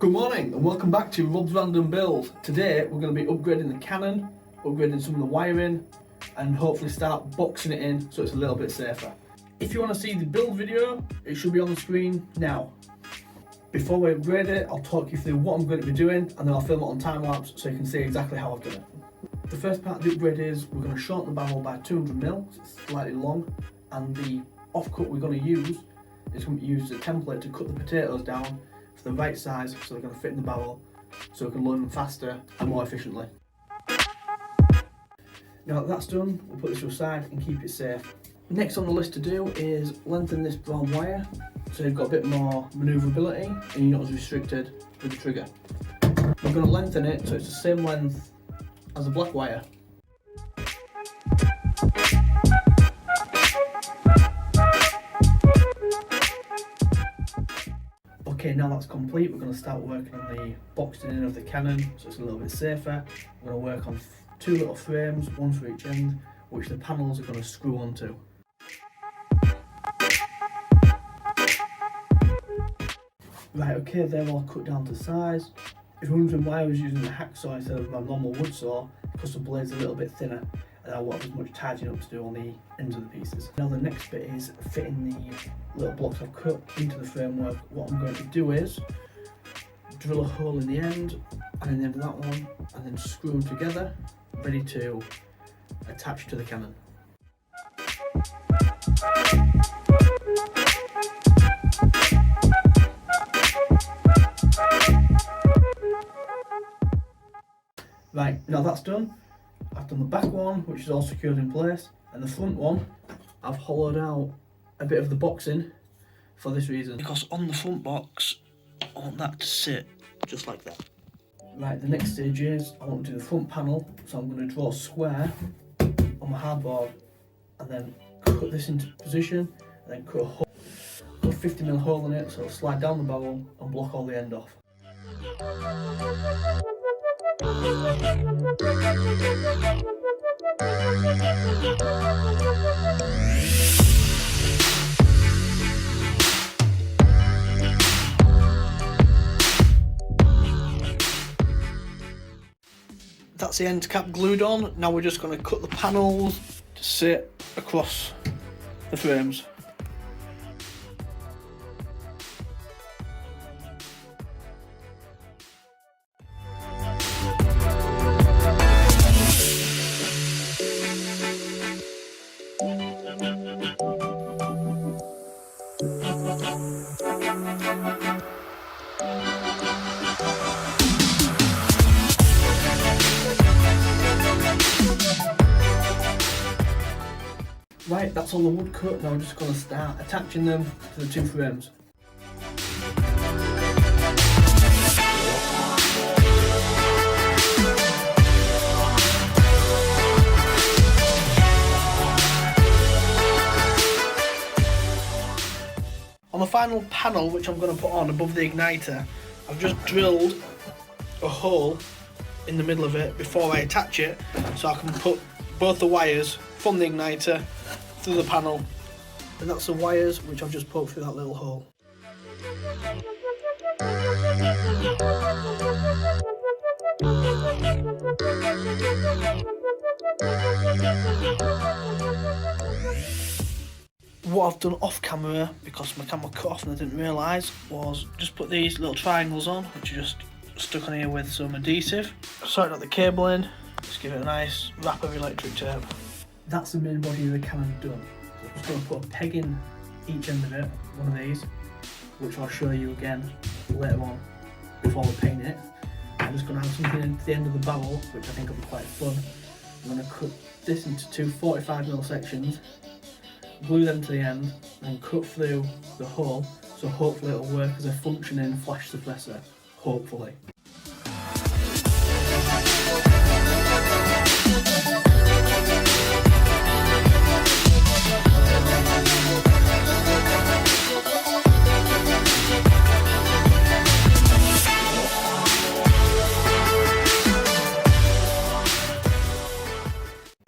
Good morning and welcome back to Rob's Random Build. Today we're going to be upgrading the Canon, upgrading some of the wiring and hopefully start boxing it in so it's a little bit safer. If you want to see the build video, it should be on the screen now. Before we upgrade it, I'll talk you through what I'm going to be doing and then I'll film it on time lapse so you can see exactly how I've done it. The first part of the upgrade is we're going to shorten the barrel by 200mm, so it's slightly long, and the offcut we're going to use is going to be used as a template to cut the potatoes down the right size so they're going to fit in the barrel so we can load them faster and more efficiently. Now that that's done, we'll put this to the side and keep it safe. Next on the list to do is lengthen this brown wire so you've got a bit more manoeuvrability and you're not as restricted with the trigger. We're going to lengthen it so it's the same length as the black wire. Okay, now that's complete, we're going to start working on the boxing in of the Canon so it's a little bit safer. We're going to work on two little frames, one for each end, which the panels are going to screw onto. Right, okay, they're all cut down to size. If you're wondering why I was using a hacksaw instead of my normal wood saw, because the blade's a little bit thinner and I won't have as much tidying up to do on the ends of the pieces. Now the next bit is fitting the little blocks I've cut into the framework. What I'm going to do is drill a hole in the end and in the end of that one and then screw them together, ready to attach to the Canon. Right, now that's done. I've done the back one, which is all secured in place, and the front one, I've hollowed out a bit of the boxing for this reason. Because on the front box, I want that to sit just like that. Right, the next stage is, I want to do the front panel, so I'm going to draw a square on my hardboard, and then cut this into position, and then cut a hole, put a 50mm hole in it, so it'll slide down the barrel and block all the end off. That's the end cap glued on. Now we're just going to cut the panels to sit across the frames. Right, that's all the wood cut. Now I'm just going to start attaching them to the two frames. On the final panel, which I'm going to put on above the igniter, I've just drilled a hole in the middle of it before I attach it, so I can put both the wires from the igniter through the panel, and that's the wires which I've just poked through that little hole. What I've done off camera, because my camera cut off and I didn't realise, was just put these little triangles on, which are just stuck on here with some adhesive. Sorted out the cabling, just give it a nice wrap of electric tape. That's the main body of the Canon done. So I'm just going to put a peg in each end of it, one of these, which I'll show you again later on before we paint it. I'm just going to have something into the end of the barrel, which I think will be quite fun. I'm going to cut this into two 45mm sections, glue them to the end, and cut through the hole, so hopefully it'll work as a functioning flash suppressor, hopefully.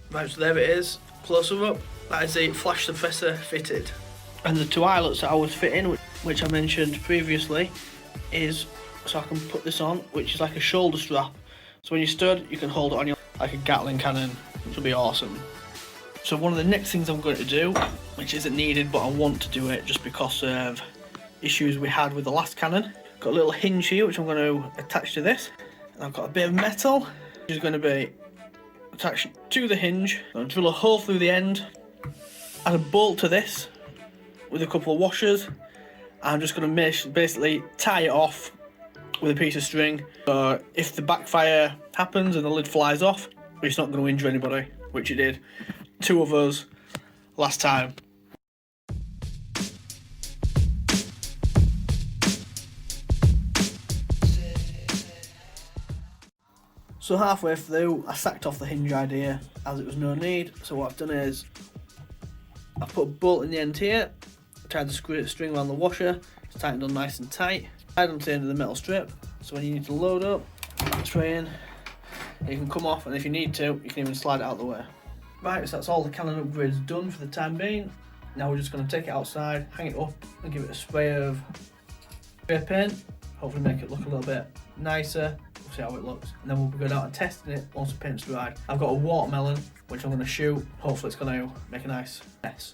Right, so there it is, closer up. That is the flash suppressor fitted. And the two eyelets that I was fitting, which I mentioned previously, is so I can put this on, which is like a shoulder strap. So when you stood, you can hold it on your like a Gatling cannon, which will be awesome. So one of the next things I'm going to do, which isn't needed, but I want to do it just because of issues we had with the last cannon. Got a little hinge here, which I'm going to attach to this. And I've got a bit of metal, which is going to be attached to the hinge. I'm going to drill a hole through the end, add a bolt to this with a couple of washers. I'm just going to basically tie it off with a piece of string. So if the backfire happens and the lid flies off, it's not going to injure anybody, which it did. 2 of us last time. So halfway through, I sacked off the hinge idea as it was no need. So what I've done is I've put a bolt in the end here, tied the string around the washer, it's tightened on nice and tight, tied onto the end of the metal strip. So when you need to load up, tray in, you can come off, and if you need to, you can even slide it out the way. Right, so that's all the cannon upgrades done for the time being. Now we're just going to take it outside, hang it up, and give it a spray of spray paint. Hopefully make it look a little bit nicer. We'll see how it looks. And then we'll be going out and testing it once the paint's dried. I've got a watermelon, which I'm going to shoot. Hopefully it's going to make a nice mess.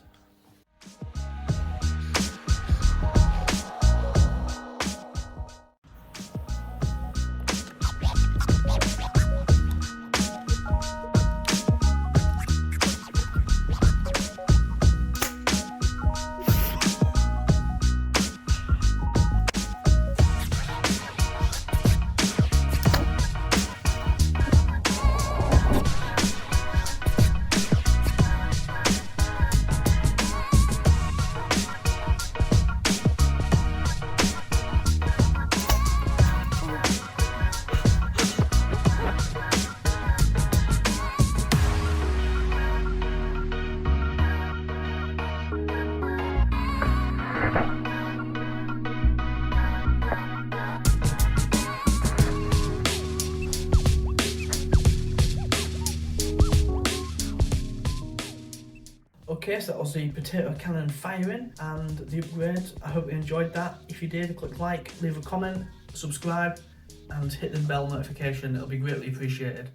Okay, so that was the potato cannon firing and the upgrades. I hope you enjoyed that. If you did, click like, leave a comment, subscribe and hit the bell notification. It'll be greatly appreciated.